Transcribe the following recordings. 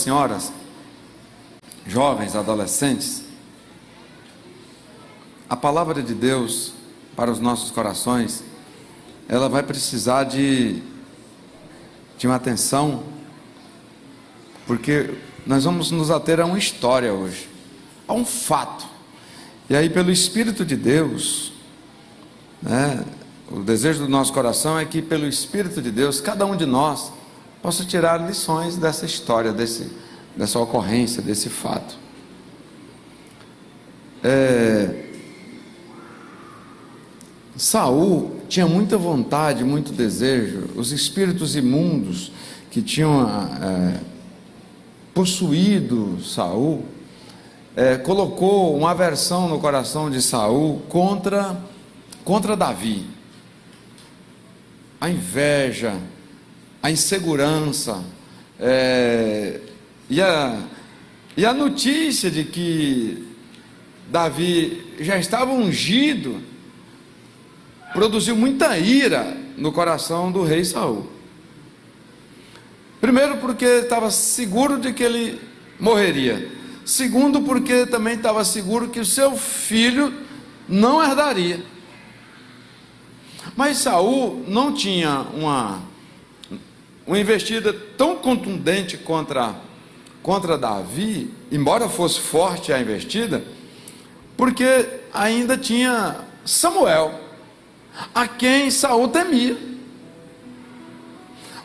senhoras, jovens, adolescentes, a palavra de Deus para os nossos corações, ela vai precisar de uma atenção, porque nós vamos nos ater a uma história hoje, a um fato. E aí, pelo Espírito de Deus, o desejo do nosso coração é que, pelo Espírito de Deus, cada um de nós possa tirar lições dessa história, dessa ocorrência, desse fato. Saul tinha muita vontade, muito desejo. Os espíritos imundos que tinham possuído Saul, colocou uma aversão no coração de Saul contra Davi. A inveja, a insegurança, e a notícia de que Davi já estava ungido, produziu muita ira no coração do rei Saul. Primeiro, porque estava seguro de que ele morreria. Segundo, porque também estava seguro que o seu filho não herdaria. Mas Saul não tinha uma investida tão contundente contra Davi, embora fosse forte a investida, porque ainda tinha Samuel, a quem Saul temia.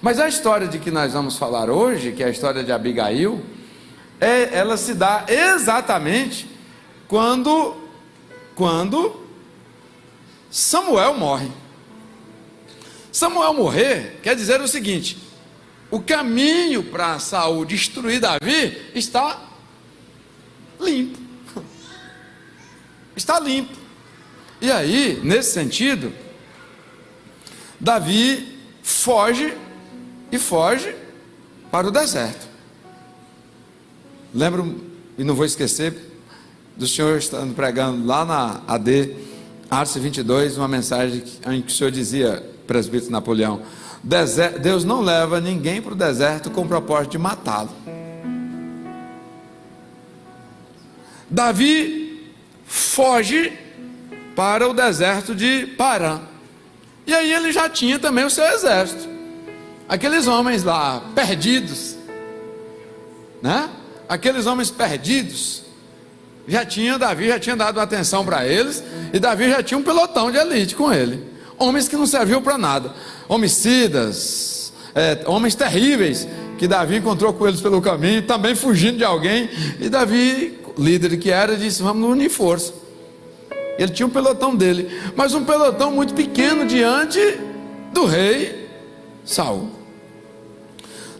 Mas a história de que nós vamos falar hoje, que é a história de Abigail, ela se dá exatamente quando Samuel morre. Samuel morrer quer dizer o seguinte: o caminho para Saul destruir Davi está limpo. Está limpo. E aí, nesse sentido, Davi foge para o deserto. Lembro, e não vou esquecer, do senhor estando pregando lá na AD, Arce 22, uma mensagem em que o senhor dizia, presbítero Napoleão: Deus não leva ninguém para o deserto com o propósito de matá-lo. Davi foge para o deserto de Parã, e aí ele já tinha também o seu exército, aqueles homens lá perdidos, aqueles homens perdidos, Davi já tinha dado atenção para eles, e Davi já tinha um pelotão de elite com ele, homens que não serviam para nada, homicidas, homens terríveis, que Davi encontrou com eles pelo caminho, também fugindo de alguém, e Davi, líder que era, disse: vamos unir força. Ele tinha um pelotão dele, mas um pelotão muito pequeno diante do rei Saul.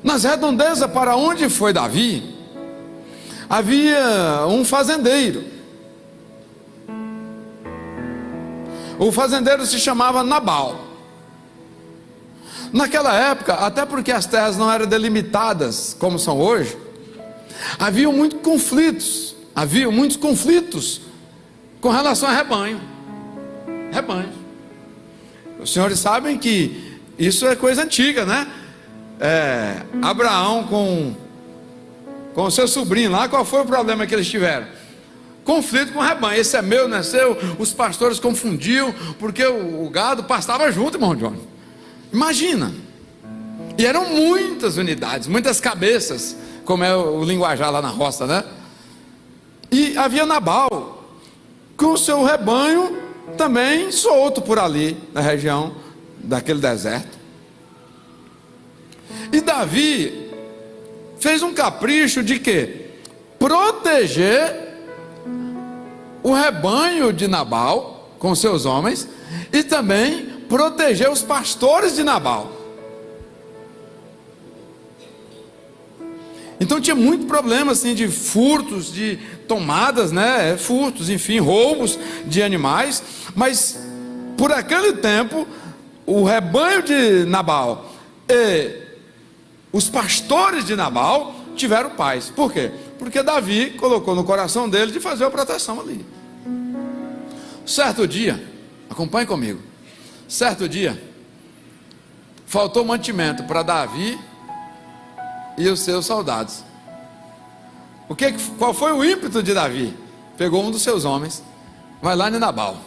Nas redondezas para onde foi Davi, havia um fazendeiro. O fazendeiro se chamava Nabal. Naquela época, até porque as terras não eram delimitadas como são hoje, havia muitos conflitos com relação a rebanhos. Os senhores sabem que isso é coisa antiga, Abraão com o seu sobrinho lá, qual foi o problema que eles tiveram? Conflito com o rebanho. Esse é meu, não é seu. Os pastores confundiam, porque o gado pastava junto, irmão John. Imagina. E eram muitas unidades, muitas cabeças, como é o linguajar lá na roça, E havia Nabal com o seu rebanho também solto por ali, na região daquele deserto. E Davi fez um capricho de quê? Proteger o rebanho de Nabal com seus homens, e também proteger os pastores de Nabal. Então tinha muito problema assim de furtos, de tomadas, furtos, enfim, roubos de animais. Mas por aquele tempo, o rebanho de Nabal e os pastores de Nabal tiveram paz. Por quê? Porque Davi colocou no coração dele de fazer a proteção ali. Certo dia, acompanhe comigo, certo dia, faltou mantimento para Davi e os seus soldados. Qual foi o ímpeto de Davi? Pegou um dos seus homens, vai lá em Nabal,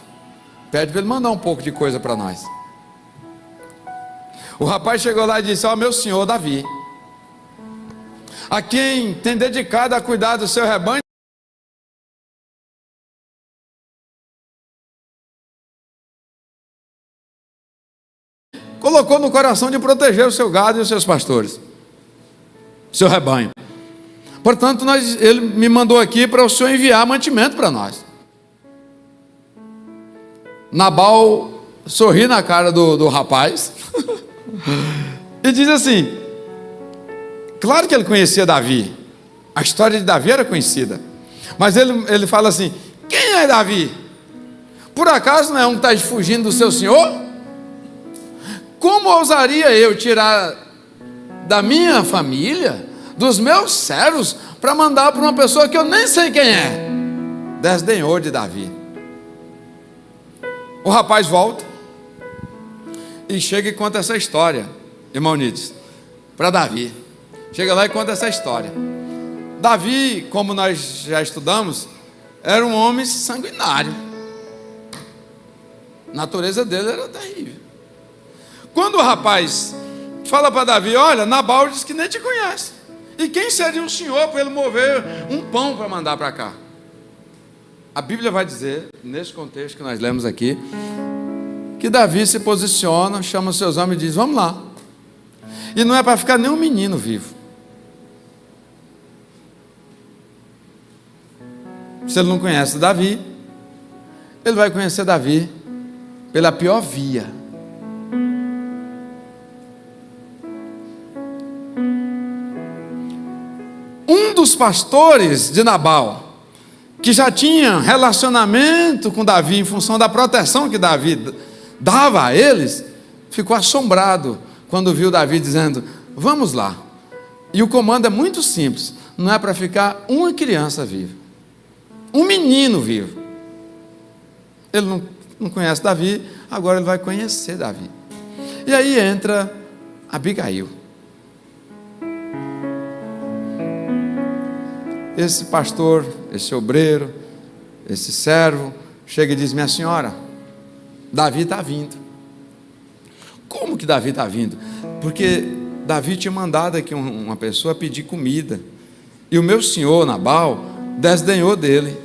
pede para ele mandar um pouco de coisa para nós. O rapaz chegou lá e disse: ó, meu senhor Davi, a quem tem dedicado a cuidar do seu rebanho, colocou no coração de proteger o seu gado e os seus pastores, seu rebanho. Portanto, ele me mandou aqui para o senhor enviar mantimento para nós. Nabal sorri na cara do rapaz e diz assim: claro que ele conhecia Davi, a história de Davi era conhecida, mas ele fala assim: quem é Davi? Por acaso não é um que está fugindo do seu senhor? Como ousaria eu tirar da minha família, dos meus servos, para mandar para uma pessoa que eu nem sei quem é? Desdenhou de Davi. O rapaz volta e chega e conta essa história, irmão Nides, para Davi. Chega lá e conta essa história. Davi, como nós já estudamos, era um homem sanguinário. A natureza dele era terrível. Quando o rapaz fala para Davi: olha, Nabal diz que nem te conhece, e quem seria o senhor para ele mover um pão para mandar para cá? A Bíblia vai dizer, nesse contexto que nós lemos aqui, que Davi se posiciona, chama os seus homens e diz: vamos lá. E não é para ficar nem um menino vivo. Se ele não conhece Davi, ele vai conhecer Davi pela pior via. Um dos pastores de Nabal, que já tinha relacionamento com Davi em função da proteção que Davi dava a eles, ficou assombrado quando viu Davi dizendo: vamos lá. E o comando é muito simples: não é para ficar uma criança viva, um menino vivo. Ele não conhece Davi, agora ele vai conhecer Davi. E aí entra Abigail. Esse pastor, esse obreiro, esse servo, chega e diz: minha senhora, Davi está vindo. Como que Davi está vindo? Porque Davi tinha mandado aqui uma pessoa pedir comida, e o meu senhor Nabal desdenhou dele.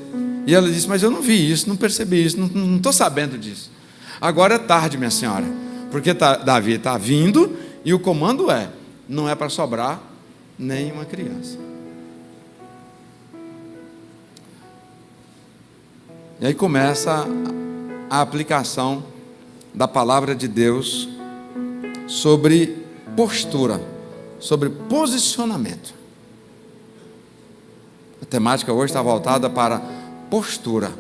E ela disse: mas eu não vi isso, não percebi isso, não estou sabendo disso. Agora é tarde, minha senhora, porque Davi está vindo, e o comando não é para sobrar nenhuma criança. E aí começa a aplicação da palavra de Deus sobre postura, sobre posicionamento. A temática hoje está voltada para postura,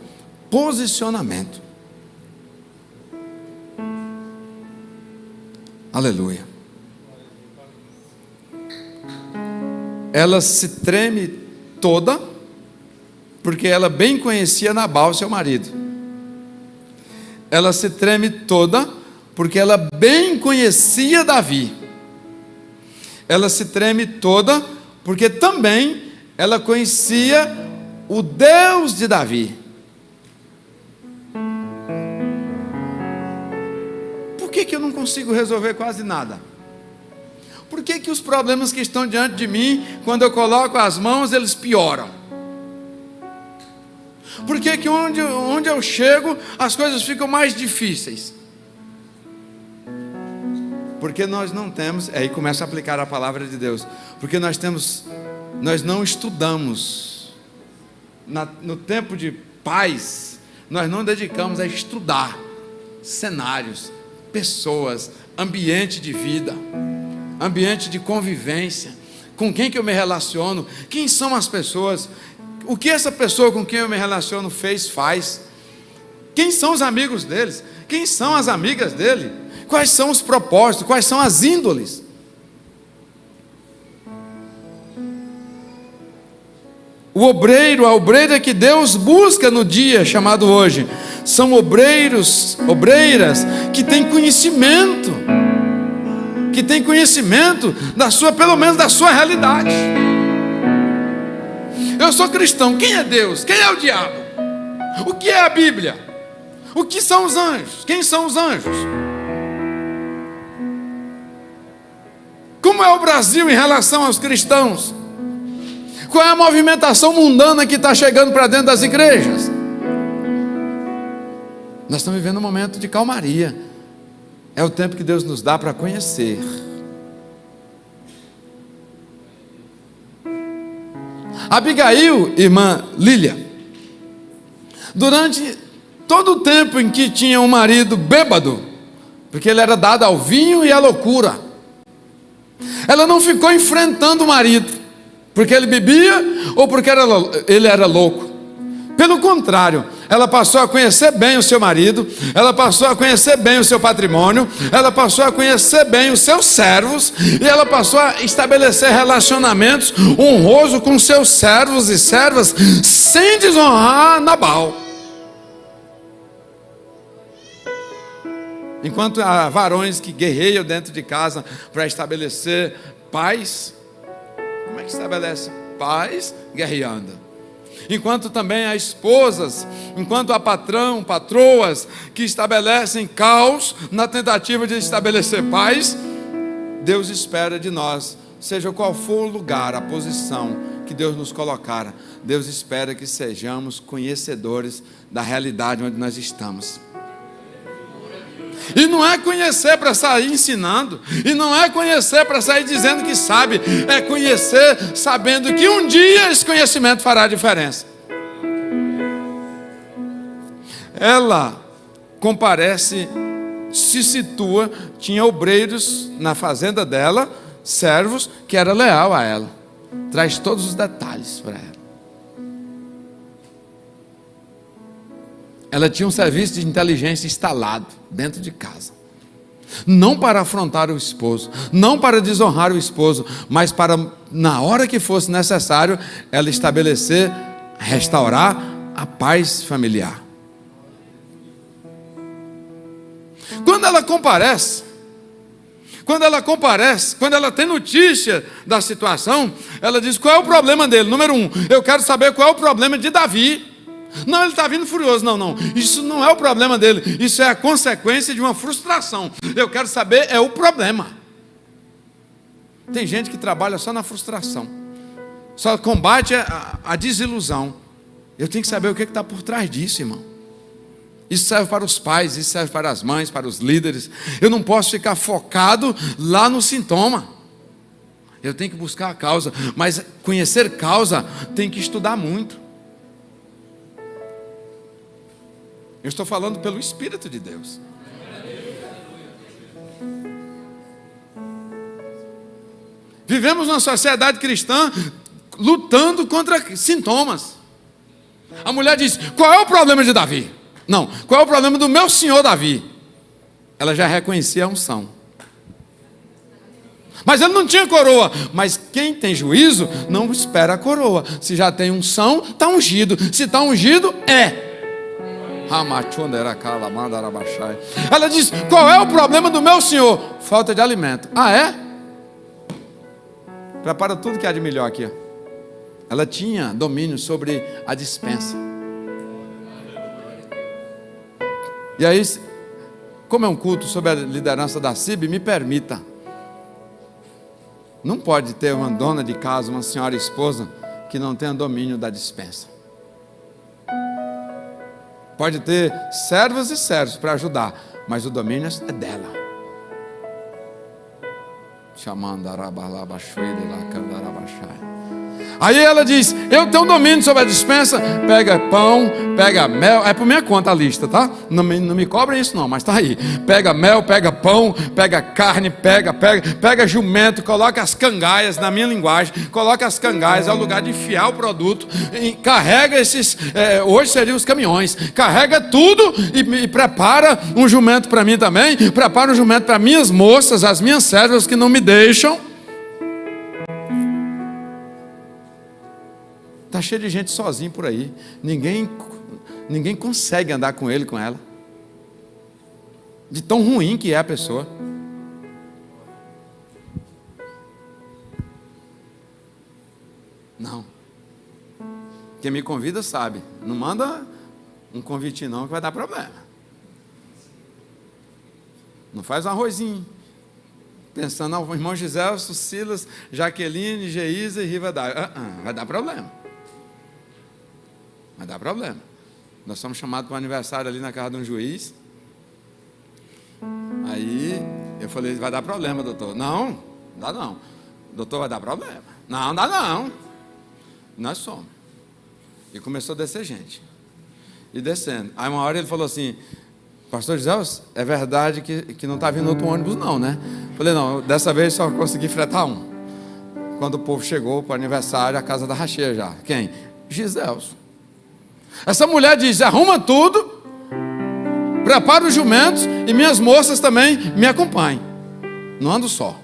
posicionamento. Aleluia. Ela se treme toda, porque ela bem conhecia Nabal, seu marido. Ela se treme toda, porque ela bem conhecia Davi. Ela se treme toda, porque também ela conhecia o Deus de Davi. Por que eu não consigo resolver quase nada? Por que os problemas que estão diante de mim, quando eu coloco as mãos, eles pioram? Por que onde eu chego, as coisas ficam mais difíceis? Porque nós não temos, aí começa a aplicar a palavra de Deus, porque nós não estudamos, no tempo de paz, nós não dedicamos a estudar cenários, pessoas, ambiente de vida, ambiente de convivência, com quem que eu me relaciono, quem são as pessoas, o que essa pessoa com quem eu me relaciono faz, quem são os amigos deles, quem são as amigas dele, quais são os propósitos, quais são as índoles. O obreiro, a obreira que Deus busca no dia chamado hoje, são obreiros, obreiras que têm conhecimento, pelo menos da sua realidade. eu sou cristão, quem é Deus? Quem é o diabo? O que é a Bíblia? O que são os anjos? Quem são os anjos? Como é o Brasil em relação aos cristãos? Qual é a movimentação mundana que está chegando para dentro das igrejas? Nós estamos vivendo um momento de calmaria. É o tempo que Deus nos dá para conhecer. Abigail, irmã Lília, durante todo o tempo em que tinha um marido bêbado, porque ele era dado ao vinho e à loucura, ela não ficou enfrentando o marido, porque ele bebia ou porque ele era louco. Pelo contrário, ela passou a conhecer bem o seu marido, ela passou a conhecer bem o seu patrimônio, ela passou a conhecer bem os seus servos, e ela passou a estabelecer relacionamentos honrosos com seus servos e servas, sem desonrar Nabal. Enquanto há varões que guerreiam dentro de casa para estabelecer paz, como é que estabelece paz? Guerreando. Enquanto também há esposas, enquanto há patroas que estabelecem caos na tentativa de estabelecer paz, Deus espera de nós, seja qual for o lugar, a posição que Deus nos colocar, Deus espera que sejamos conhecedores da realidade onde nós estamos. E não é conhecer para sair ensinando, e não é conhecer para sair dizendo que sabe, é conhecer sabendo que um dia esse conhecimento fará diferença. Ela comparece, se situa, tinha obreiros na fazenda dela, servos, que era leal a ela, traz todos os detalhes para ela. Ela tinha um serviço de inteligência instalado dentro de casa. Não para afrontar o esposo, não para desonrar o esposo, mas para, na hora que fosse necessário, ela estabelecer, restaurar a paz familiar. Quando ela comparece, quando ela tem notícia da situação, ela diz: qual é o problema dele? Número 1, eu quero saber qual é o problema de Davi. Não, ele está vindo furioso. Não, isso não é o problema dele, isso é a consequência de uma frustração. Eu quero saber é o problema. Tem gente que trabalha só na frustração, só combate a desilusão. Eu tenho que saber o que está por trás disso, irmão. Isso serve para os pais, isso serve para as mães, para os líderes. Eu não posso ficar focado lá no sintoma. Eu tenho que buscar a causa, mas conhecer causa tem que estudar muito. Eu estou falando pelo Espírito de Deus. Vivemos numa sociedade cristã lutando contra sintomas. A mulher diz: qual é o problema de Davi? Não, qual é o problema do meu senhor Davi? Ela já reconhecia a unção. Mas ele não tinha coroa. Mas quem tem juízo não espera a coroa. Se já tem unção, está ungido. Se está ungido, é. Ela diz: qual é o problema do meu senhor? Falta de alimento. Ah, é? Prepara tudo que há de melhor aqui. Ela tinha domínio sobre a despensa. E aí, como é um culto sob a liderança da CIB, me permita, não pode ter uma dona de casa, uma senhora esposa, que não tenha domínio da despensa. Pode ter servos e servos para ajudar, mas o domínio é dela. Aí ela diz: eu tenho domínio sobre a despensa. Pega pão, pega mel. É por minha conta a lista, tá? Não me cobrem isso não, mas tá aí. Pega mel, pega pão, pega carne, pega jumento, coloca as cangaias, na minha linguagem, coloca as cangaias, é o lugar de enfiar o produto, e carrega esses, hoje seriam os caminhões, carrega tudo e prepara um jumento para mim também, prepara um jumento para minhas moças, as minhas servas que não me deixam. Está cheio de gente sozinho por aí. Ninguém consegue andar com ele, com ela. De tão ruim que é a pessoa. Não. Quem me convida sabe. Não manda um convite não, que vai dar problema. Não faz um arrozinho. Pensando, o irmão Giselso, Silas, Jaqueline, Geisa e Riva Dai. Vai dar problema. Vai dar problema. Nós somos chamados para um aniversário ali na casa de um juiz. Aí eu falei, vai dar problema, doutor. Não dá não. Doutor, vai dar problema. Não dá não. Nós somos. E começou a descer gente. E descendo. Aí uma hora ele falou assim, pastor José, é verdade que não está vindo outro ônibus não, né? Falei, não, dessa vez só consegui fretar um. Quando o povo chegou para o aniversário, a casa da Racheia já. Quem? Giselso. Essa mulher diz, arruma tudo, prepara os jumentos e minhas moças também me acompanhem. Não ando só.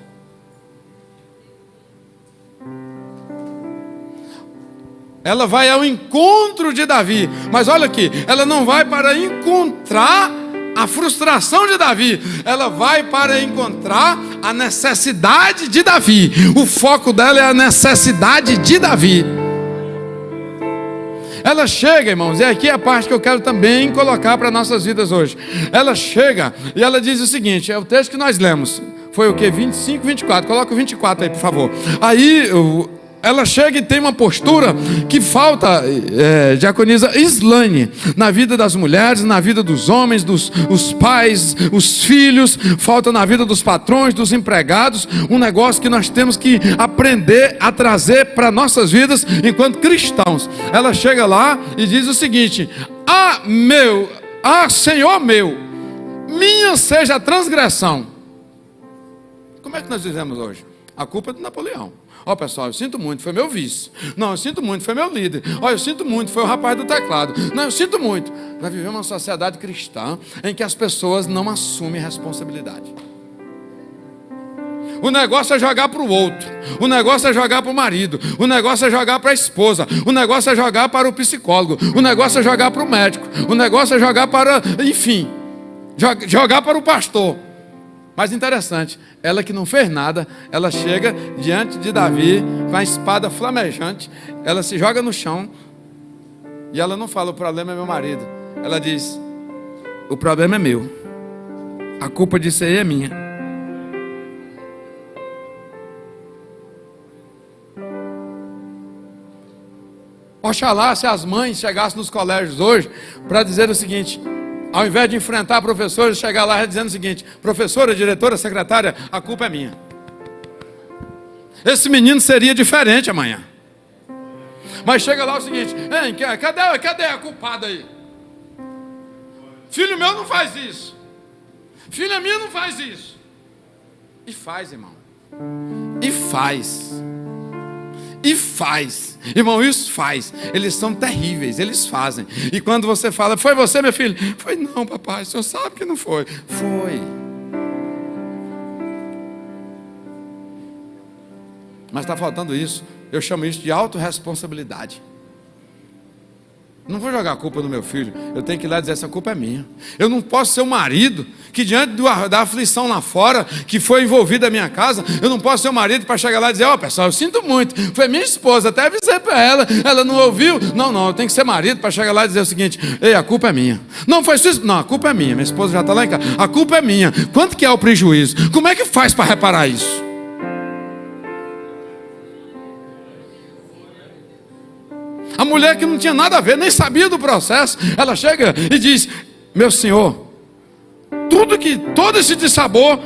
Ela vai ao encontro de Davi. Mas olha aqui, ela não vai para encontrar a frustração de Davi. Ela vai para encontrar a necessidade de Davi. O foco dela é a necessidade de Davi. Ela chega, irmãos, e aqui é a parte que eu quero também colocar para nossas vidas hoje. Ela chega e ela diz o seguinte, é o texto que nós lemos. Foi o que? 25, 24. Coloca o 24 aí, por favor. Aí ela chega e tem uma postura que falta, diaconisa Islane, na vida das mulheres, na vida dos homens, os pais, os filhos, falta na vida dos patrões, dos empregados, um negócio que nós temos que aprender a trazer para nossas vidas enquanto cristãos. Ela chega lá e diz o seguinte, Senhor meu, minha seja a transgressão. Como é que nós dizemos hoje? A culpa é do Napoleão. Pessoal, eu sinto muito, foi meu vice. Não, eu sinto muito, foi meu líder. Eu sinto muito, foi o rapaz do teclado. Não, eu sinto muito. Vai viver uma sociedade cristã em que as pessoas não assumem responsabilidade. O negócio é jogar para o outro. O negócio é jogar para o marido. O negócio é jogar para a esposa. O negócio é jogar para o psicólogo. O negócio é jogar para o médico. O negócio é jogar para, enfim, jogar para o pastor. Mas interessante, ela que não fez nada, ela chega diante de Davi com a espada flamejante, ela se joga no chão e ela não fala, o problema é meu marido. Ela diz, o problema é meu, a culpa disso aí é minha. Oxalá se as mães chegassem nos colégios hoje para dizer o seguinte, ao invés de enfrentar professores, chegar lá dizendo o seguinte, professora, diretora, secretária, a culpa é minha. Esse menino seria diferente amanhã. Mas chega lá o seguinte, cadê a culpada aí? Filho meu não faz isso. Filha minha não faz isso. E faz, irmão. E faz. Irmão, isso faz. Eles são terríveis, eles fazem. E quando você fala, foi você, meu filho? Foi, não, papai, o senhor sabe que não foi. Foi. Mas está faltando isso. Eu chamo isso de autorresponsabilidade. Não vou jogar a culpa no meu filho. Eu tenho que ir lá dizer, essa culpa é minha. Eu não posso ser o marido que diante da aflição lá fora, que foi envolvida a minha casa, eu não posso ser o marido para chegar lá e dizer, pessoal, eu sinto muito. Foi minha esposa, até avisei para ela não ouviu. Não, eu tenho que ser marido para chegar lá e dizer o seguinte, a culpa é minha. Não foi isso? Não, a culpa é minha. Minha esposa já está lá em casa. A culpa é minha. Quanto que é o prejuízo? Como é que faz para reparar isso? A mulher que não tinha nada a ver, nem sabia do processo, ela chega e diz, meu senhor, todo esse dissabor,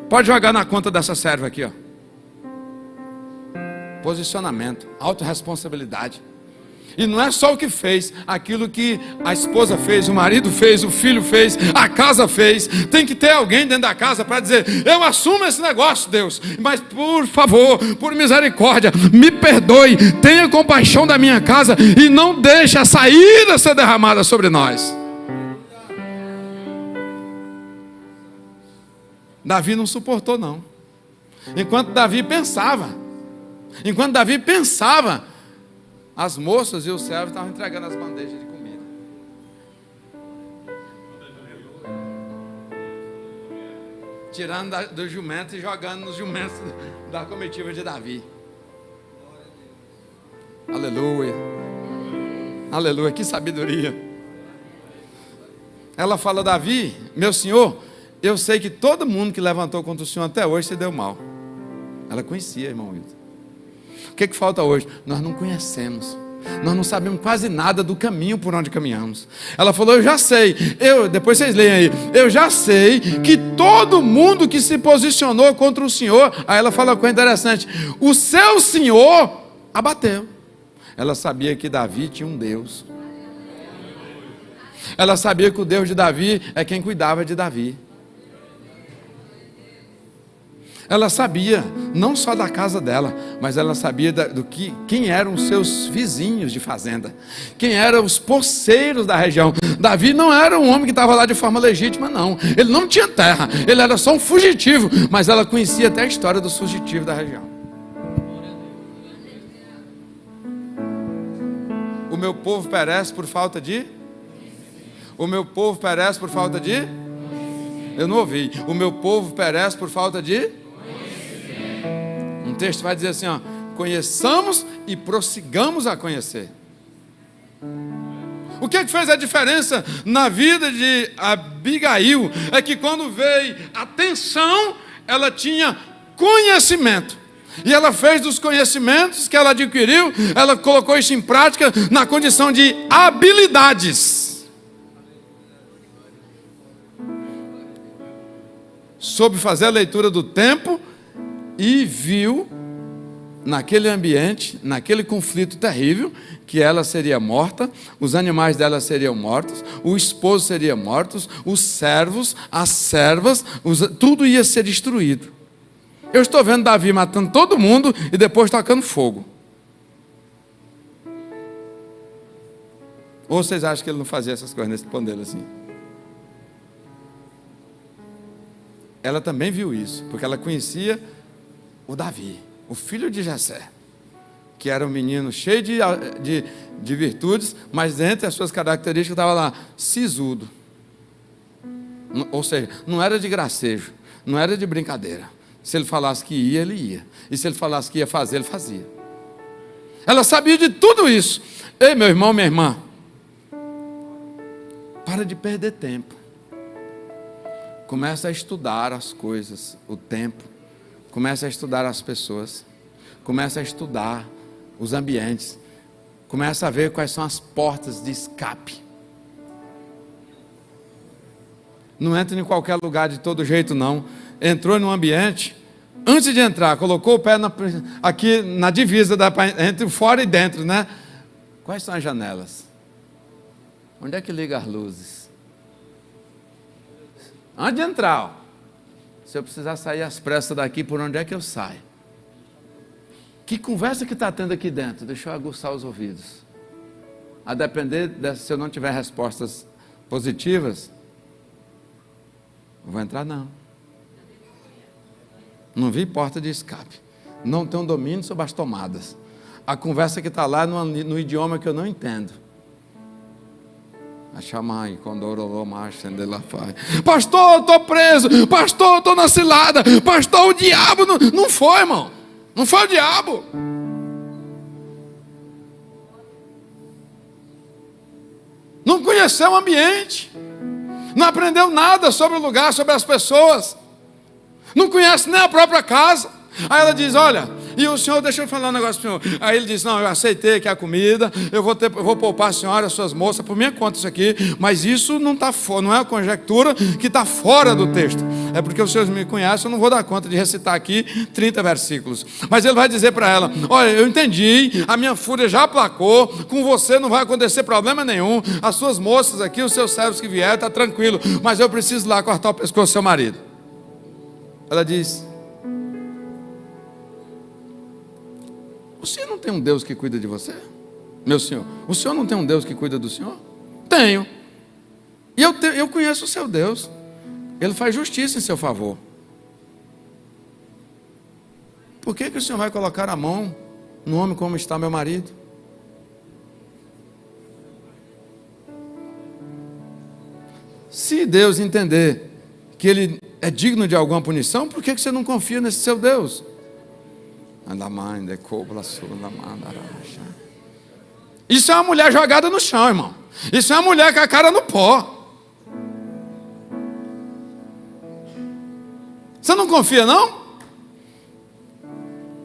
pode jogar na conta dessa serva aqui, ó. Posicionamento, autorresponsabilidade. E não é só o que fez, aquilo que a esposa fez, o marido fez, o filho fez, a casa fez. Tem que ter alguém dentro da casa para dizer, eu assumo esse negócio, Deus, mas por favor, por misericórdia, me perdoe, tenha compaixão da minha casa e não deixe a saída ser derramada sobre nós. Davi não suportou não. Enquanto Davi pensava, as moças e os servos estavam entregando as bandejas de comida. Tirando do jumento e jogando nos jumentos da comitiva de Davi. Aleluia. Aleluia, que sabedoria. Ela fala: Davi, meu senhor, eu sei que todo mundo que levantou contra o senhor até hoje se deu mal. Ela conhecia, irmão Wilton. O que falta hoje? Nós não conhecemos. Nós não sabemos quase nada do caminho por onde caminhamos. Ela falou: eu já sei, depois vocês leem aí, eu já sei que todo mundo que se posicionou contra o Senhor, aí ela fala uma coisa interessante: o seu Senhor abateu. Ela sabia que Davi tinha um Deus. Ela sabia que o Deus de Davi é quem cuidava de Davi. Ela sabia, não só da casa dela, mas ela sabia quem eram os seus vizinhos de fazenda, quem eram os poceiros da região. Davi não era um homem que estava lá de forma legítima, não. Ele não tinha terra, ele era só um fugitivo, mas ela conhecia até a história dos fugitivos da região. O meu povo perece por falta de... O meu povo perece por falta de... Eu não ouvi. O meu povo perece por falta de... Um texto vai dizer assim, ó: conheçamos e prossigamos a conhecer. O que fez a diferença na vida de Abigail é que quando veio a tensão, ela tinha conhecimento. E ela fez dos conhecimentos que ela adquiriu, ela colocou isso em prática na condição de habilidades. Soube fazer a leitura do tempo e viu naquele ambiente, naquele conflito terrível, que ela seria morta, os animais dela seriam mortos, o esposo seria morto, os servos, as servas, tudo ia ser destruído. Eu estou vendo Davi matando todo mundo e depois tocando fogo. Ou vocês acham que ele não fazia essas coisas nesse pão dele assim? Ela também viu isso, porque ela conhecia o Davi, o filho de Jessé, que era um menino cheio de virtudes, mas entre as suas características estava lá, sisudo. Ou seja, não era de gracejo, não era de brincadeira. Se ele falasse que ia, ele ia. E se ele falasse que ia fazer, ele fazia. Ela sabia de tudo isso. Ei, meu irmão, minha irmã, para de perder tempo. Começa a estudar as coisas, o tempo. Começa a estudar as pessoas. Começa a estudar os ambientes. Começa a ver quais são as portas de escape. Não entra em qualquer lugar de todo jeito, não. Entrou num ambiente, antes de entrar, colocou o pé aqui na divisa, entre fora e dentro, né? Quais são as janelas? Onde é que liga as luzes? Antes de entrar, ó, se eu precisar sair às pressas daqui, por onde é que eu saio? Que conversa que está tendo aqui dentro? Deixa eu aguçar os ouvidos. A depender, se eu não tiver respostas positivas, não vou entrar não. Não vi porta de escape. Não tenho domínio sobre as tomadas. A conversa que está lá no idioma que eu não entendo. Pastor, eu estou preso. Pastor, eu estou na cilada. Pastor, o diabo não foi, irmão. Não foi o diabo. Não conheceu o ambiente. Não aprendeu nada sobre o lugar, sobre as pessoas. Não conhece nem a própria casa. Aí ela diz, olha, e o senhor, deixa eu falar um negócio para o senhor. Aí ele diz, não, eu aceitei aqui a comida, eu vou poupar a senhora, as suas moças, por minha conta isso aqui, mas isso não é uma conjectura que está fora do texto. É porque os senhores me conhecem, eu não vou dar conta de recitar aqui 30 versículos. Mas ele vai dizer para ela, olha, eu entendi, a minha fúria já aplacou, com você não vai acontecer problema nenhum, as suas moças aqui, os seus servos que vieram, está tranquilo, mas eu preciso ir lá cortar o pescoço do seu marido. Ela diz, o senhor não tem um Deus que cuida de você? Meu senhor, o senhor não tem um Deus que cuida do senhor? Tenho. E eu conheço o seu Deus. Ele faz justiça em seu favor. Por que o senhor vai colocar a mão no homem como está meu marido? Se Deus entender que ele é digno de alguma punição, por que você não confia nesse seu Isso é uma mulher jogada no chão, irmão. Isso é uma mulher com a cara no pó. Você não confia, não?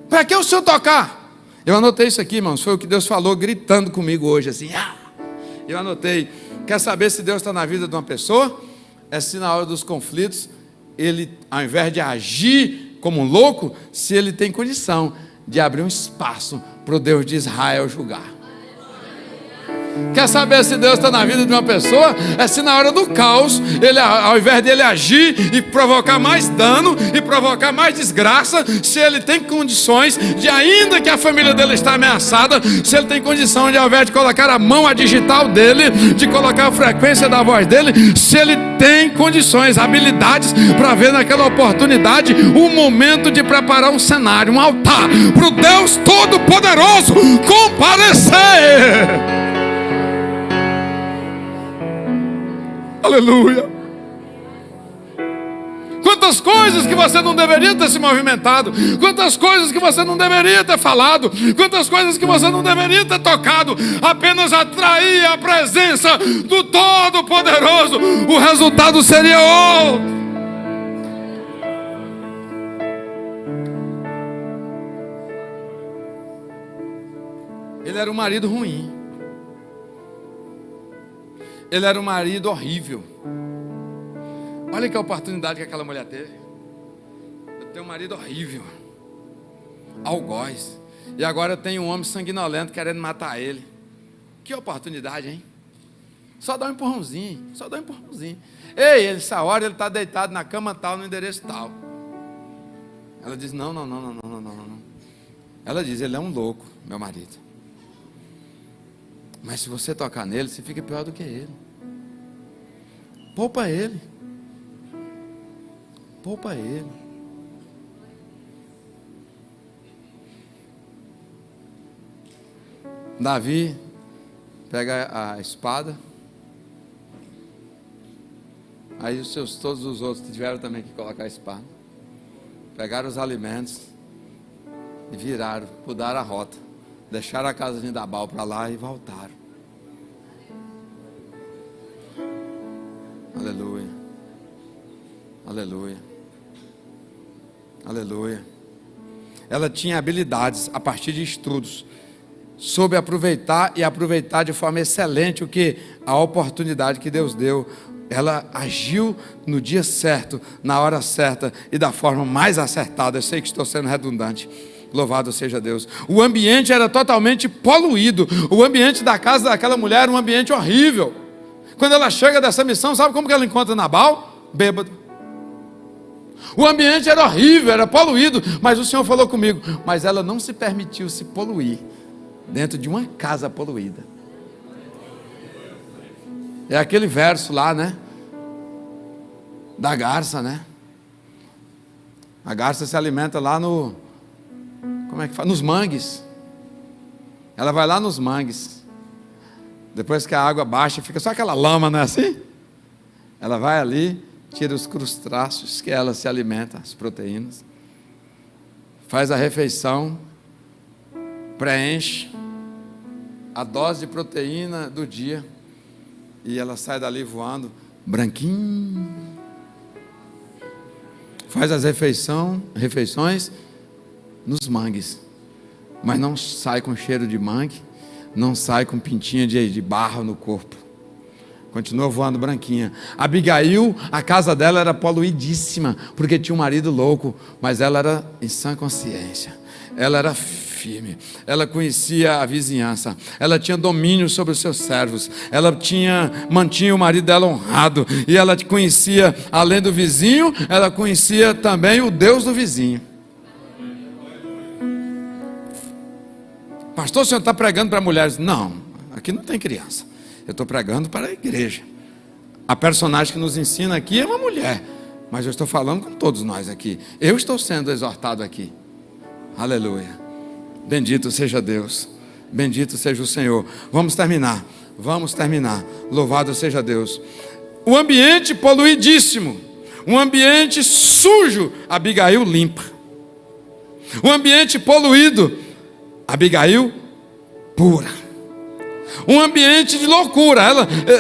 Para que o senhor tocar? Eu anotei isso aqui, irmãos. Foi o que Deus falou gritando comigo hoje, assim. Eu anotei. Quer saber se Deus está na vida de uma pessoa? É se na hora dos conflitos, ele, ao invés de agir como um louco, se ele tem condição de abrir um espaço para o Deus de Israel julgar. Quer saber se Deus está na vida de uma pessoa? É se na hora do caos, ele, ao invés de ele agir e provocar mais dano e provocar mais desgraça, se ele tem condições de, ainda que a família dele está ameaçada, se ele tem condição de, ao invés de colocar a mão a digital dele, de colocar a frequência da voz dele, se ele tem condições, habilidades para ver naquela oportunidade o momento de preparar um cenário, um altar para o Deus Todo-Poderoso comparecer. Aleluia. Quantas coisas que você não deveria ter se movimentado, quantas coisas que você não deveria ter falado, quantas coisas que você não deveria ter tocado, apenas atrair a presença do Todo-Poderoso, o resultado seria outro. Ele era um marido ruim. Ele era um marido horrível. Olha que oportunidade que aquela mulher teve. Eu tenho um marido horrível, algoz, e agora eu tenho um homem sanguinolento querendo matar ele. Que oportunidade, hein? Só dá um empurrãozinho, só dá um empurrãozinho. Ei, essa hora ele está deitado na cama tal, no endereço tal. Ela diz, não. Ela diz, ele é um louco, meu marido. Mas se você tocar nele, você fica pior do que ele. Poupa ele. Poupa ele. Davi pega a espada. Aí todos os outros tiveram também que colocar a espada. Pegaram os alimentos e viraram, mudaram a rota. Deixaram a casa de Nabal para lá e voltaram. Aleluia. Aleluia. Aleluia. Ela tinha habilidades a partir de estudos, soube aproveitar e aproveitar de forma excelente o que a oportunidade que Deus deu. Ela agiu no dia certo, na hora certa e da forma mais acertada. Eu sei que estou sendo redundante. Louvado seja Deus. O ambiente era totalmente poluído. O ambiente da casa daquela mulher era um ambiente horrível. Quando ela chega dessa missão, sabe como que ela encontra Nabal? Bêbado. O ambiente era horrível, era poluído. Mas o Senhor falou comigo, mas ela não se permitiu se poluir dentro de uma casa poluída. É aquele verso lá, né? Da garça, né? A garça se alimenta lá no... Como é que fala? Nos mangues. Ela vai lá nos mangues. Depois que a água baixa, fica só aquela lama, não é assim? Ela vai ali, tira os crustáceos que ela se alimenta, as proteínas. Faz a refeição, preenche a dose de proteína do dia. E ela sai dali voando, branquinho. Faz as refeições nos mangues, mas não sai com cheiro de mangue, não sai com pintinha de barro no corpo, continua voando branquinha. Abigail, a casa dela era poluidíssima, porque tinha um marido louco, mas ela era em sã consciência, ela era firme, ela conhecia a vizinhança, ela tinha domínio sobre os seus servos, ela mantinha o marido dela honrado, e ela conhecia, além do vizinho, ela conhecia também o Deus do vizinho. Pastor, o senhor está pregando para mulheres? Não, aqui não tem criança. Eu estou pregando para a igreja. A personagem que nos ensina aqui é uma mulher, mas eu estou falando com todos nós aqui. Eu estou sendo exortado aqui. Aleluia. Bendito seja Deus. Bendito seja o Senhor. Vamos terminar. Louvado seja Deus. O ambiente poluidíssimo, um ambiente sujo, Abigail limpa. O ambiente poluído, Abigail pura. um ambiente de loucura.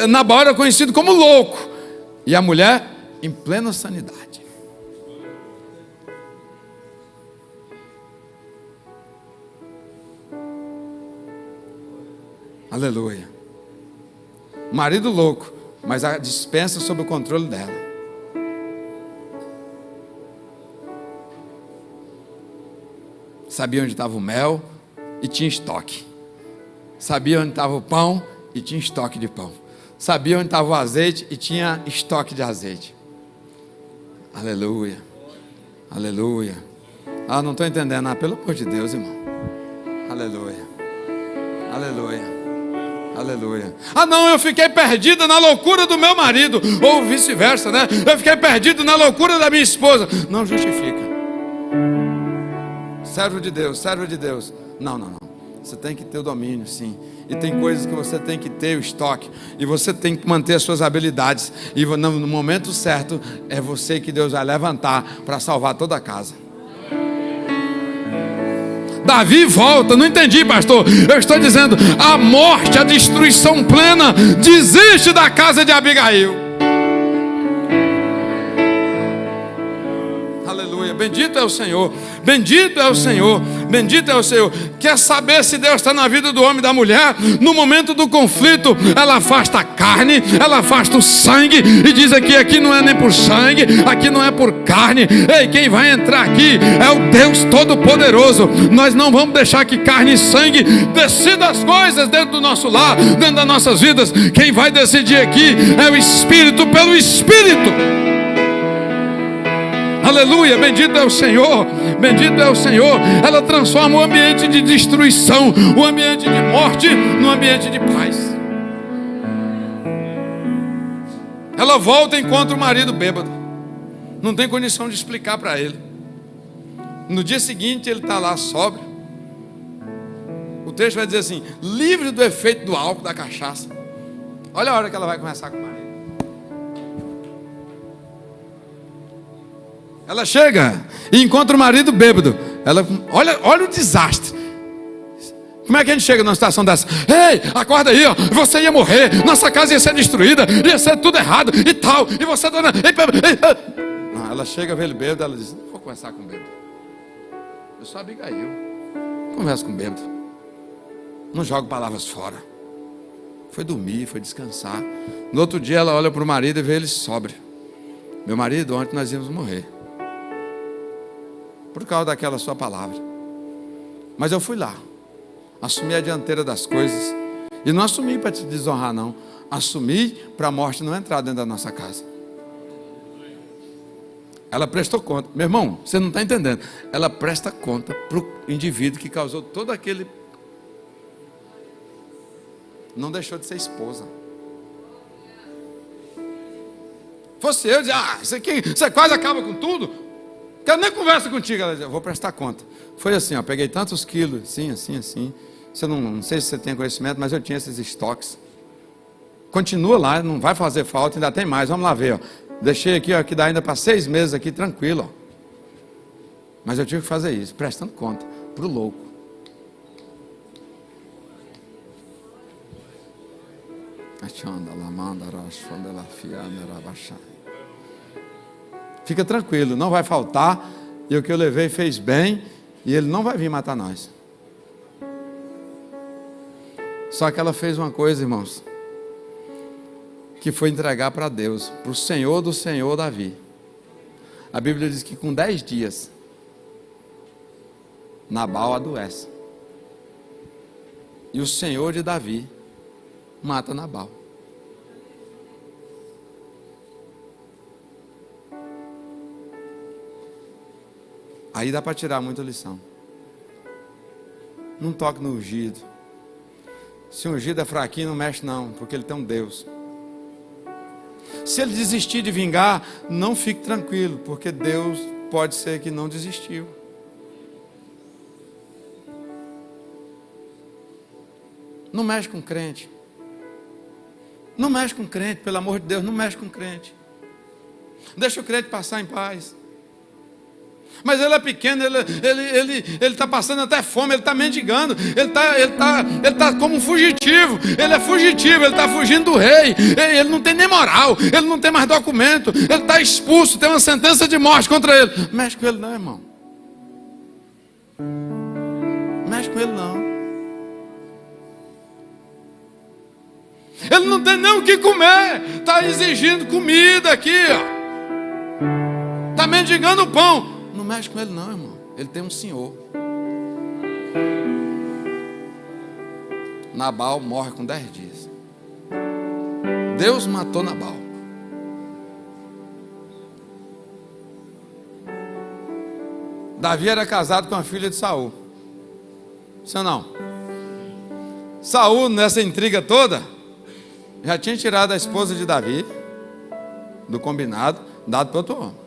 Nabal era conhecido como louco, e a mulher em plena sanidade. Aleluia. Marido louco, mas a dispensa sob o controle dela. Sabia onde estava o mel e tinha estoque. Sabia onde estava o pão e tinha estoque de pão. Sabia onde estava o azeite e tinha estoque de azeite. Aleluia. Aleluia. Não estou entendendo. Pelo amor de Deus, irmão. Aleluia. Aleluia. Aleluia. Não, eu fiquei perdida na loucura do meu marido. Ou vice-versa, né? Eu fiquei perdido na loucura da minha esposa. Não justifica. Servo de Deus, servo de Deus. Não. Você tem que ter o domínio, sim. E tem coisas que você tem que ter o estoque. E você tem que manter as suas habilidades. E no momento certo, é você que Deus vai levantar para salvar toda a casa. Davi volta, não entendi, pastor. Eu estou dizendo, a morte, a destruição plena desiste da casa de Abigail. Aleluia, bendito é o Senhor, bendito é o Senhor, bendito é o Senhor. Quer saber se Deus está na vida do homem e da mulher? No momento do conflito, ela afasta a carne, ela afasta o sangue, e diz aqui não é nem por sangue, aqui não é por carne. Ei, quem vai entrar aqui é o Deus Todo-Poderoso. Nós não vamos deixar que carne e sangue decidam as coisas dentro do nosso lar, dentro das nossas vidas. Quem vai decidir aqui é o Espírito, pelo Espírito. Aleluia, bendito é o Senhor, bendito é o Senhor. Ela transforma o ambiente de destruição, o ambiente de morte, no ambiente de paz. Ela volta e encontra o marido bêbado. Não tem condição de explicar para ele. No dia seguinte ele está lá sóbrio. O texto vai dizer assim, livre do efeito do álcool, da cachaça. Olha a hora que ela vai conversar com o marido. Ela chega e encontra o marido bêbado. Olha o desastre. Como é que a gente chega numa situação dessa? Ei, acorda aí, ó. Você ia morrer, nossa casa ia ser destruída, ia ser tudo errado e tal. E você dona. Não, ela chega, vê ele bêbado, ela diz, não vou conversar com o bêbado. Eu sou Abigail. Conversa com o bêbado. Não jogo palavras fora. Foi dormir, foi descansar. No outro dia ela olha para o marido e vê ele sóbrio. Meu marido, ontem nós íamos morrer. Por causa daquela sua palavra. Mas eu fui lá, assumi a dianteira das coisas. E não assumi para te desonrar, não. Assumi para a morte não entrar dentro da nossa casa. Ela prestou conta. Meu irmão, você não está entendendo. Ela presta conta para o indivíduo que causou todo aquele. Não deixou de ser esposa. Fosse eu, isso aqui, você quase acaba com tudo. Quero nem conversa contigo. Ela dizia, eu vou prestar conta. Foi assim, peguei tantos quilos, assim. Você não sei se você tem conhecimento, mas eu tinha esses estoques. Continua lá, não vai fazer falta, ainda tem mais. Vamos lá ver, ó. Deixei aqui, ó, que dá ainda para 6 meses aqui, tranquilo, ó. Mas eu tive que fazer isso, prestando conta, para o louco. Fica tranquilo, não vai faltar. E o que eu levei fez bem. E ele não vai vir matar nós. Só que ela fez uma coisa, irmãos, que foi entregar para Deus, para o Senhor do Senhor Davi. A Bíblia diz que com 10 dias Nabal adoece. E o Senhor de Davi mata Nabal. Aí dá para tirar muita lição. Não toque no ungido. Se o ungido é fraquinho, não mexe não, porque ele tem um Deus. Se ele desistir de vingar, não fique tranquilo, porque Deus pode ser que não desistiu. Não mexe com crente. Não mexe com crente, pelo amor de Deus, não mexe com crente. Deixa o crente passar em paz. Mas ele é pequeno, ele está passando até fome, ele está mendigando, ele tá como um fugitivo, ele é fugitivo, ele está fugindo do rei, ele não tem nem moral, ele não tem mais documento, ele está expulso, tem uma sentença de morte contra ele. Mexe com ele não, irmão. Mexe com ele não. Ele não tem nem o que comer, está exigindo comida aqui, ó. Está mendigando o pão. Não mexe com ele não, irmão. Ele tem um senhor. Nabal morre com 10 dias. Deus matou Nabal. Davi era casado com a filha de Saul. Sim ou não? Saul, nessa intriga toda, já tinha tirado a esposa de Davi do combinado, dado para outro homem.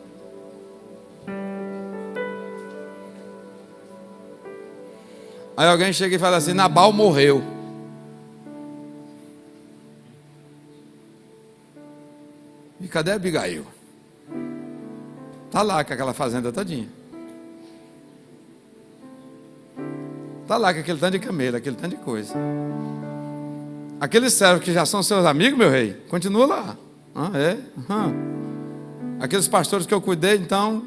Aí alguém chega e fala assim: Nabal morreu. E cadê Abigail? Está lá com aquela fazenda todinha. Está lá com aquele tanto de camelo, aquele tanto de coisa. Aqueles servos que já são seus amigos, meu rei, continua lá. Aqueles pastores que eu cuidei, então...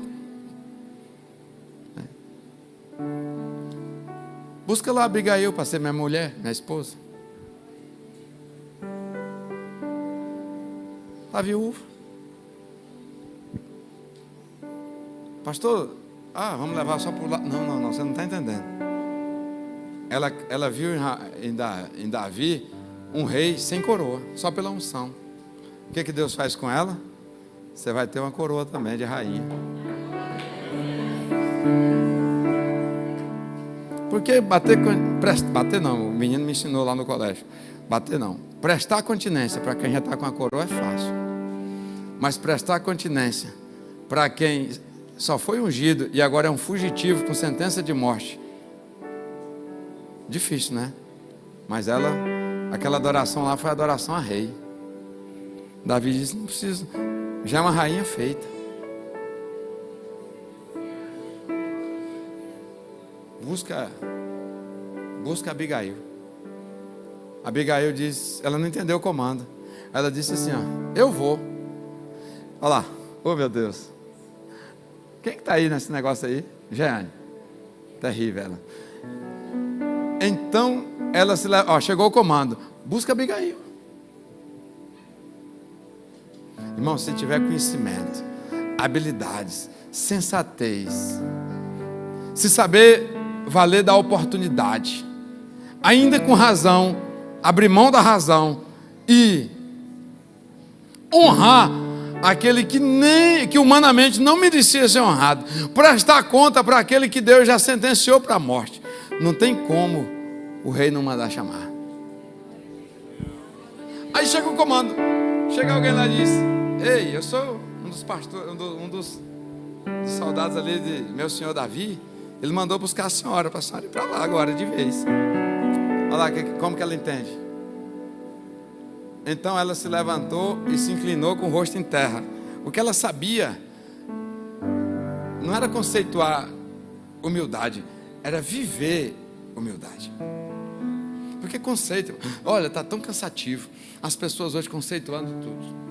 Busca lá Abigail para ser minha mulher, minha esposa. Está viúva. Pastor, vamos levar só por lá. Não, você não está entendendo. Ela viu em Davi um rei sem coroa, só pela unção. O que Deus faz com ela? Você vai ter uma coroa também de rainha. Porque bater não, o menino me ensinou lá no colégio. Bater não. Prestar continência para quem já está com a coroa é fácil. Mas prestar continência para quem só foi ungido e agora é um fugitivo com sentença de morte, difícil, né? Mas aquela adoração lá foi adoração a rei. Davi disse: não preciso, já é uma rainha feita. Busca Abigail. Abigail diz, ela não entendeu o comando. Ela disse assim: eu vou. Olha lá, oh meu Deus. Quem que está aí nesse negócio aí? Jeane. Terrível ela. Então ela chegou o comando: busca Abigail. Irmão, se tiver conhecimento, habilidades, sensatez, se saber valer da oportunidade, ainda com razão, abrir mão da razão e honrar aquele que humanamente não merecia ser honrado, prestar conta para aquele que Deus já sentenciou para a morte. Não tem como o rei não mandar chamar. Aí chega o comando, chega alguém lá e diz: ei, eu sou um dos pastores, um dos soldados ali de meu senhor Davi. Ele mandou buscar a senhora, para a senhora ir para lá agora de vez. Olha lá como que ela entende. Então ela se levantou e se inclinou com o rosto em terra. O que ela sabia não era conceituar humildade, era viver humildade. Porque conceito, olha, está tão cansativo. As pessoas hoje conceituando tudo.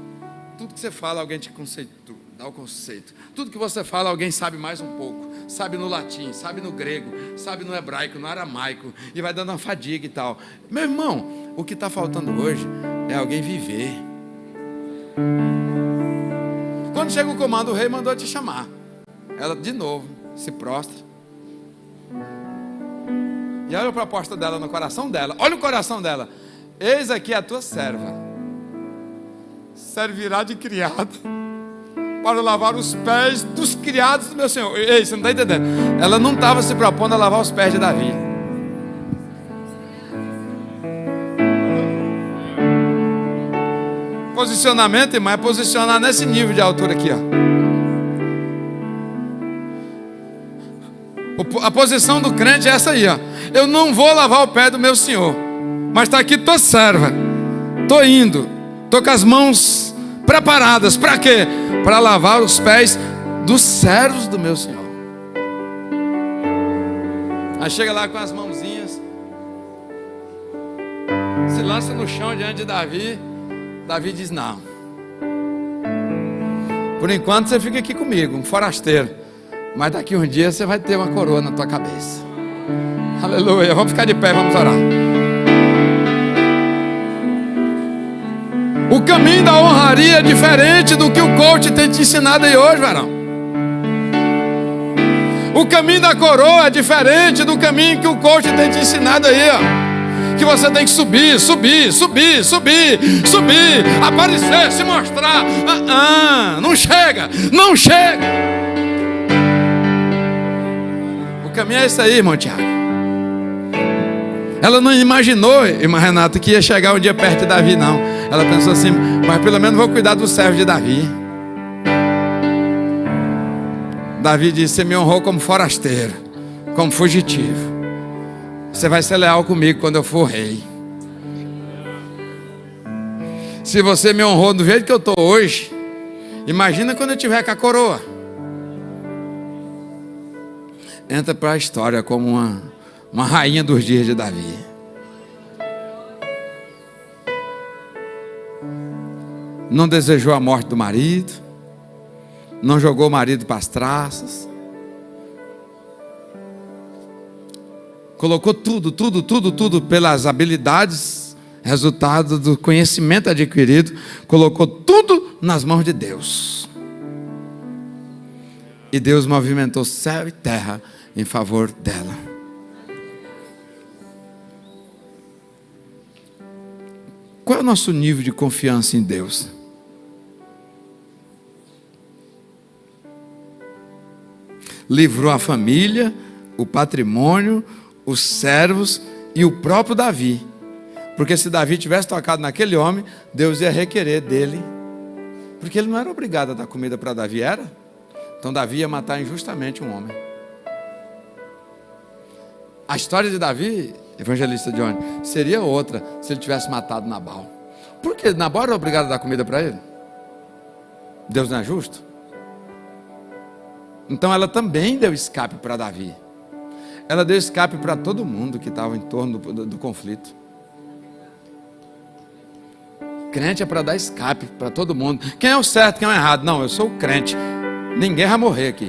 Tudo que você fala, alguém te conceitua, dá o conceito. Tudo que você fala, alguém sabe mais um pouco. Sabe no latim, sabe no grego, sabe no hebraico, no aramaico. E vai dando uma fadiga e tal. Meu irmão, o que está faltando hoje é alguém viver. Quando chega o comando, o rei mandou te chamar. Ela de novo se prostra. E olha a proposta dela no coração dela. Olha o coração dela. Eis aqui a tua serva. Servirá de criada para lavar os pés dos criados do meu senhor. Ei, você não está entendendo? Ela não estava se propondo a lavar os pés de Davi. Posicionamento, irmão, é posicionar nesse nível de altura aqui, ó. A posição do crente é essa aí, ó. Eu não vou lavar o pé do meu senhor, mas está aqui tua serva. Estou indo, estou com as mãos preparadas. Para quê? Para lavar os pés dos servos do meu senhor. Aí chega lá com as mãozinhas, se lança no chão diante de Davi. Davi diz: não, por enquanto você fica aqui comigo, um forasteiro, mas daqui um dia você vai ter uma coroa na tua cabeça. Aleluia. Vamos ficar de pé, vamos orar. O caminho da honraria é diferente do que o coach tem te ensinado aí hoje, varão. O caminho da coroa é diferente do caminho que o coach tem te ensinado aí, ó. Que você tem que subir, aparecer, se mostrar. Não chega. O caminho é esse aí, irmão Tiago. Ela não imaginou, irmã Renata, que ia chegar um dia perto de Davi, não. Ela pensou assim: mas pelo menos vou cuidar do servo de Davi. Davi disse: você me honrou como forasteiro, como fugitivo. Você vai ser leal comigo quando eu for rei. Se você me honrou do jeito que eu estou hoje, imagina quando eu tiver com a coroa. Entra para a história como uma rainha dos dias de Davi. Não desejou a morte do marido, não jogou o marido para as traças, colocou tudo pelas habilidades, resultado do conhecimento adquirido, colocou tudo nas mãos de Deus. E Deus movimentou céu e terra em favor dela. Qual é o nosso nível de confiança em Deus? Livrou a família, o patrimônio, os servos e o próprio Davi. Porque se Davi tivesse tocado naquele homem, Deus ia requerer dele. Porque ele não era obrigado a dar comida para Davi, era? Então Davi ia matar injustamente um homem. A história de Davi, evangelista Johnny, seria outra se ele tivesse matado Nabal. Por que Nabal era obrigado a dar comida para ele? Deus não é justo? Então ela também deu escape para Davi. Ela deu escape para todo mundo que estava em torno do conflito. Crente é para dar escape para todo mundo. Quem é o certo, quem é o errado? Não, eu sou o crente. Ninguém vai morrer aqui.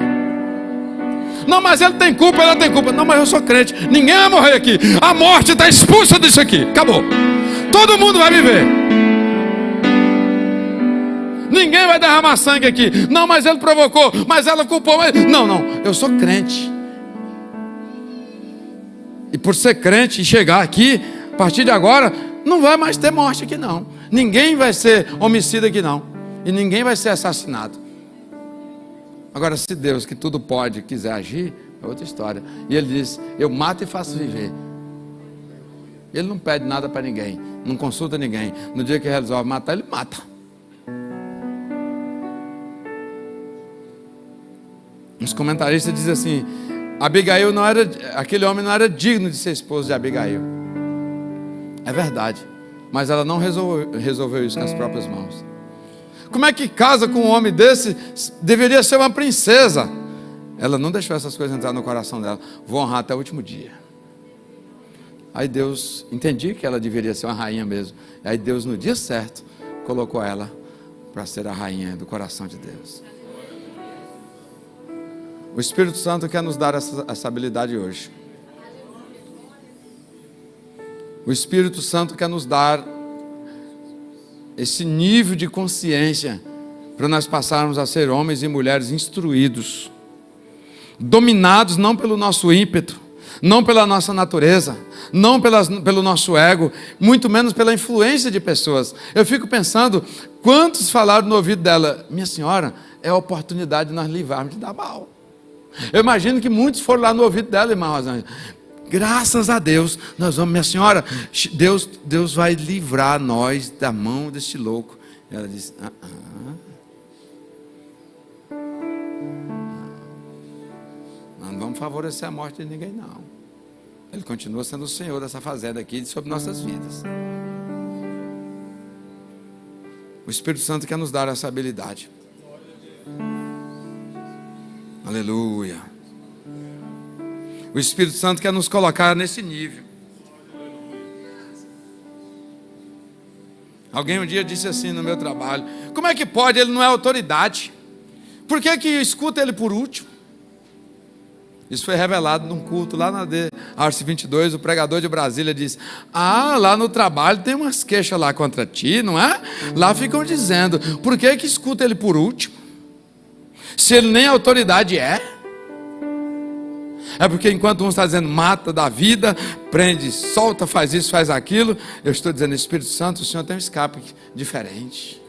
Não, mas ele tem culpa, ela tem culpa. Não, mas eu sou crente. Ninguém vai morrer aqui. A morte está expulsa disso aqui. Acabou. Todo mundo vai viver. Ninguém vai derramar sangue aqui. Não, mas ele provocou, mas ela culpou. Não, eu sou crente. E por ser crente e chegar aqui, a partir de agora, não vai mais ter morte aqui não. Ninguém vai ser homicida aqui não. E ninguém vai ser assassinado. Agora, se Deus, que tudo pode, quiser agir, é outra história. E ele diz: eu mato e faço viver. Ele não pede nada para ninguém, não consulta ninguém. No dia que ele resolve matar, ele mata. Os comentaristas dizem assim: Abigail não era, aquele homem não era digno de ser esposo de Abigail. É verdade, mas ela não resolveu isso com as próprias mãos. Como é que casa com um homem desse? Deveria ser uma princesa. Ela não deixou essas coisas entrar no coração dela. Vou honrar até o último dia. Aí Deus, entendi que ela deveria ser uma rainha mesmo. Aí Deus, no dia certo, colocou ela para ser a rainha do coração de Deus. O Espírito Santo quer nos dar essa habilidade hoje. O Espírito Santo quer nos dar esse nível de consciência para nós passarmos a ser homens e mulheres instruídos, dominados não pelo nosso ímpeto, não pela nossa natureza, não pelo nosso ego, muito menos pela influência de pessoas. Eu fico pensando, quantos falaram no ouvido dela: minha senhora, é a oportunidade de nós livrarmos de Nabal. Eu imagino que muitos foram lá no ouvido dela, irmã Rosângela: graças a Deus, nós vamos, minha senhora, Deus vai livrar nós da mão deste louco. E ela disse: não vamos favorecer a morte de ninguém não. Ele continua sendo o Senhor dessa fazenda aqui, sobre nossas vidas. O Espírito Santo quer nos dar essa habilidade. Aleluia. O Espírito Santo quer nos colocar nesse nível. Alguém um dia disse assim no meu trabalho: como é que pode? Ele não é autoridade. Por que escuta ele por último? Isso foi revelado num culto lá na Arce 22. O pregador de Brasília disse: lá no trabalho tem umas queixas lá contra ti, não é? Lá ficam dizendo: por que escuta ele por último? Se ele nem autoridade é. É porque enquanto um está dizendo mata, dá vida, prende, solta, faz isso, faz aquilo, eu estou dizendo: Espírito Santo, o Senhor tem um escape diferente.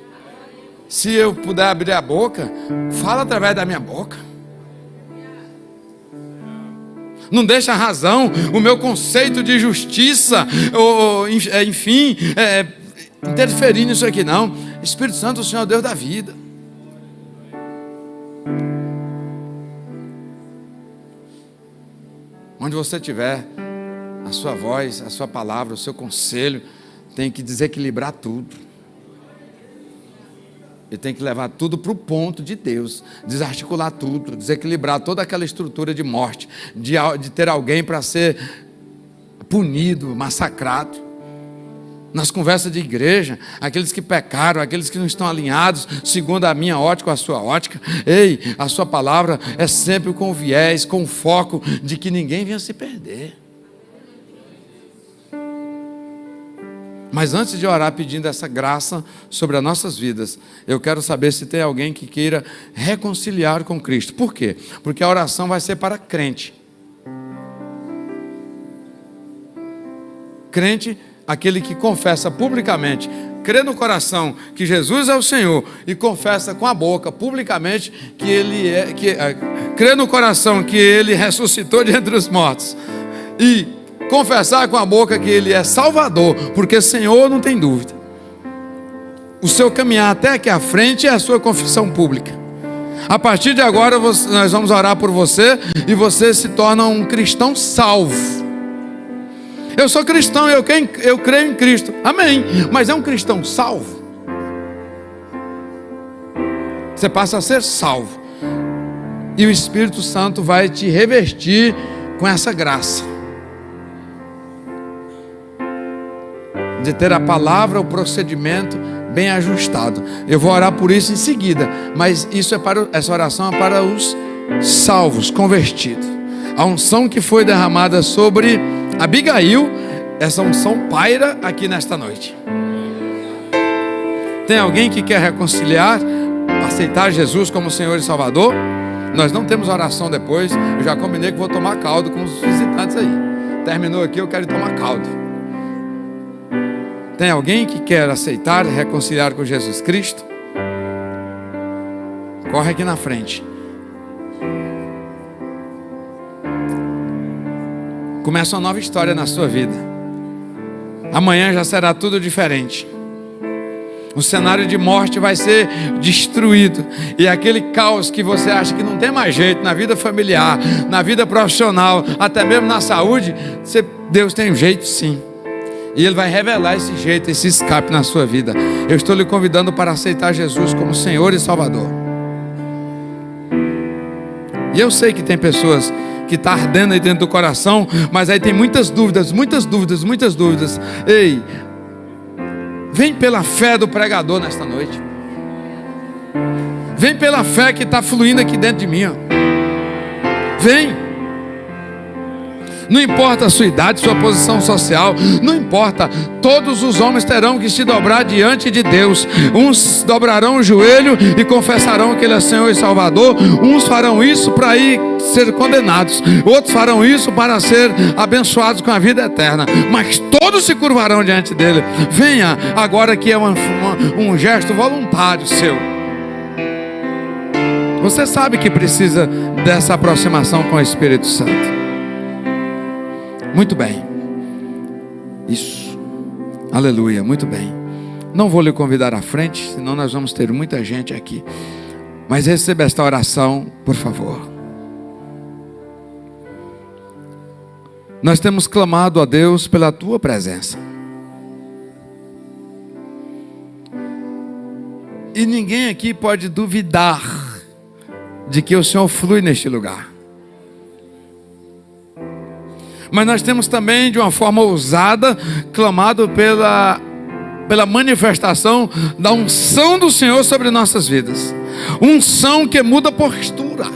Se eu puder abrir a boca, fala através da minha boca. Não deixa a razão, o meu conceito de justiça, enfim, interferir nisso aqui não. Espírito Santo, o Senhor é o Deus da vida. Onde você estiver, a sua voz, a sua palavra, o seu conselho tem que desequilibrar tudo. E tem que levar tudo para o ponto de Deus, desarticular tudo, desequilibrar toda aquela estrutura de morte, de ter alguém para ser punido, massacrado. Nas conversas de igreja, aqueles que pecaram, aqueles que não estão alinhados, segundo a minha ótica ou a sua ótica, a sua palavra é sempre com o viés, com o foco de que ninguém venha se perder. Mas antes de orar pedindo essa graça sobre as nossas vidas, eu quero saber se tem alguém que queira reconciliar com Cristo. Por quê? Porque a oração vai ser para crente. Crente, aquele que confessa publicamente, crê no coração que Jesus é o Senhor e confessa com a boca publicamente que Ele crê no coração que Ele ressuscitou de entre os mortos e confessar com a boca que Ele é Salvador, porque Senhor não tem dúvida. O seu caminhar até aqui à frente é a sua confissão pública. A partir de agora nós vamos orar por você e você se torna um cristão salvo. Eu sou cristão, eu creio em Cristo, amém, mas é um cristão salvo. Você passa a ser salvo e o Espírito Santo vai te revestir com essa graça de ter a palavra, o procedimento bem ajustado. Eu vou orar por isso em seguida, mas essa oração é para os salvos, convertidos. A unção que foi derramada sobre Abigail, essa unção paira aqui nesta noite. Tem alguém que quer reconciliar, aceitar Jesus como Senhor e Salvador? Nós não temos oração depois. Eu já combinei que vou tomar caldo com os visitantes aí. Terminou aqui, eu quero tomar caldo. Tem alguém que quer aceitar, reconciliar com Jesus Cristo? Corre aqui na frente. Começa uma nova história na sua vida. Amanhã já será tudo diferente. O cenário de morte vai ser destruído. E aquele caos que você acha que não tem mais jeito na vida familiar, na vida profissional, até mesmo na saúde, Deus tem um jeito sim. E Ele vai revelar esse jeito, esse escape na sua vida. Eu estou lhe convidando para aceitar Jesus como Senhor e Salvador. E eu sei que tem pessoas que estão ardendo aí dentro do coração, mas aí tem muitas dúvidas. Ei, vem pela fé do pregador nesta noite. Vem pela fé que está fluindo aqui dentro de mim. Vem. Não importa a sua idade, sua posição social, não importa, todos os homens terão que se dobrar diante de Deus. Uns dobrarão o joelho e confessarão que Ele é Senhor e Salvador. Uns farão isso para ir ser condenados, outros farão isso para ser abençoados com a vida eterna, mas todos se curvarão diante dele. Venha agora, que é um gesto voluntário seu. Você sabe que precisa dessa aproximação com o Espírito Santo. Muito bem. Isso. Aleluia, muito bem. Não vou lhe convidar à frente, senão nós vamos ter muita gente aqui. Mas receba esta oração, por favor. Nós temos clamado a Deus pela tua presença. E ninguém aqui pode duvidar de que o Senhor flui neste lugar. mas nós temos também, de uma forma ousada, clamado pela manifestação da unção do Senhor sobre nossas vidas. Unção que muda postura,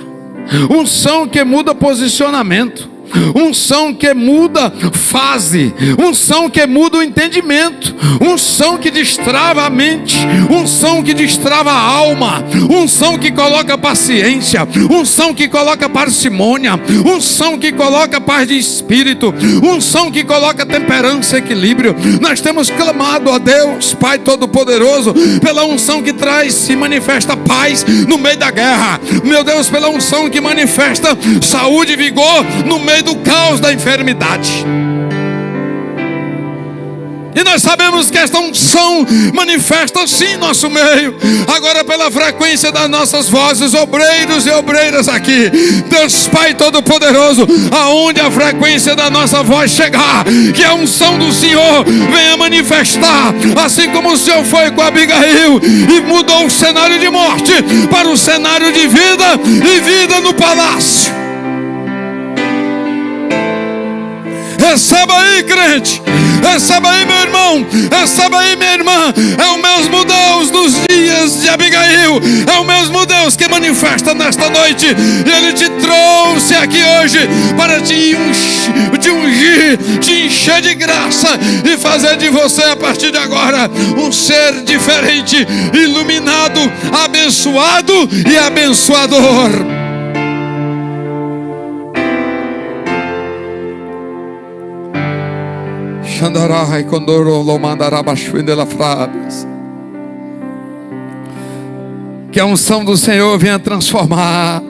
unção que muda posicionamento, unção que muda fase, unção que muda o entendimento, unção que destrava a mente, unção que destrava a alma, unção que coloca paciência, unção que coloca parcimônia, unção que coloca paz de espírito, unção que coloca temperança e equilíbrio. Nós temos clamado a Deus, Pai Todo-Poderoso, pela unção que traz e manifesta paz no meio da guerra. Meu Deus, pela unção que manifesta saúde e vigor no meio do caos da enfermidade. E nós sabemos que esta unção manifesta sim em nosso meio. Agora, pela frequência das nossas vozes, obreiros e obreiras aqui, Deus Pai Todo-Poderoso, aonde a frequência da nossa voz chegar, que a unção do Senhor venha manifestar, assim como o Senhor foi com Abigail e mudou o cenário de morte para o cenário de vida e vida no palácio. Receba aí, crente, receba aí, meu irmão, receba aí, minha irmã. É o mesmo Deus dos dias de Abigail, é o mesmo Deus que manifesta nesta noite, e Ele te trouxe aqui hoje para te ungir, te encher de graça e fazer de você, a partir de agora, um ser diferente, iluminado, abençoado e abençoador. Que a unção do Senhor venha transformar,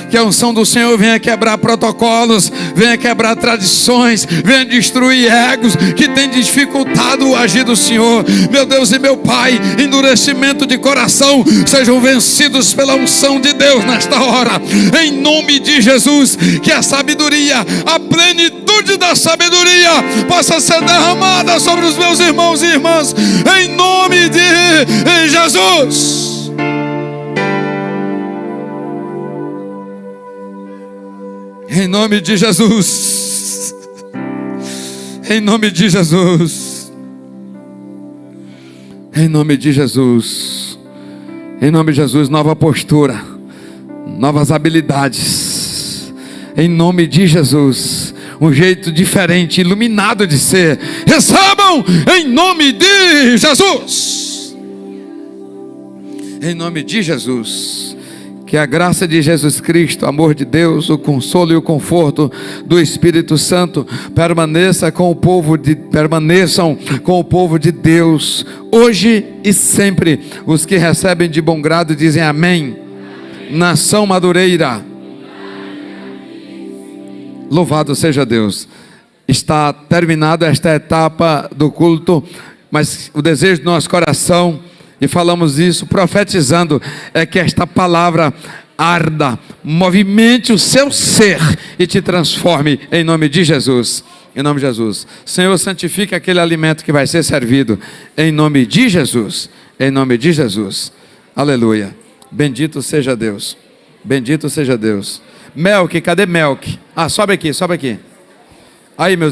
que a unção do Senhor venha quebrar protocolos, venha quebrar tradições, venha destruir egos que tem dificultado o agir do Senhor. Meu Deus e meu Pai, endurecimento de coração sejam vencidos pela unção de Deus nesta hora, em nome de Jesus. Que a sabedoria, a plenitude da sabedoria possa ser derramada sobre os meus irmãos e irmãs, em nome de Jesus. Em nome de Jesus, em nome de Jesus, em nome de Jesus, em nome de Jesus, nova postura, novas habilidades, em nome de Jesus, um jeito diferente, iluminado de ser. Recebam em nome de Jesus, em nome de Jesus. Que a graça de Jesus Cristo, o amor de Deus, o consolo e o conforto do Espírito Santo permaneçam com o povo de Deus, hoje e sempre. Os que recebem de bom grado dizem amém. Nação Madureira, louvado seja Deus. Está terminada esta etapa do culto, mas o desejo do nosso coração, e falamos isso profetizando, é que esta palavra arda, movimente o seu ser e te transforme, em nome de Jesus. Em nome de Jesus. Senhor, santifica aquele alimento que vai ser servido, em nome de Jesus. Em nome de Jesus. Aleluia. Bendito seja Deus. Bendito seja Deus. Melk, cadê Melk? Sobe aqui, sobe aqui. Aí, meus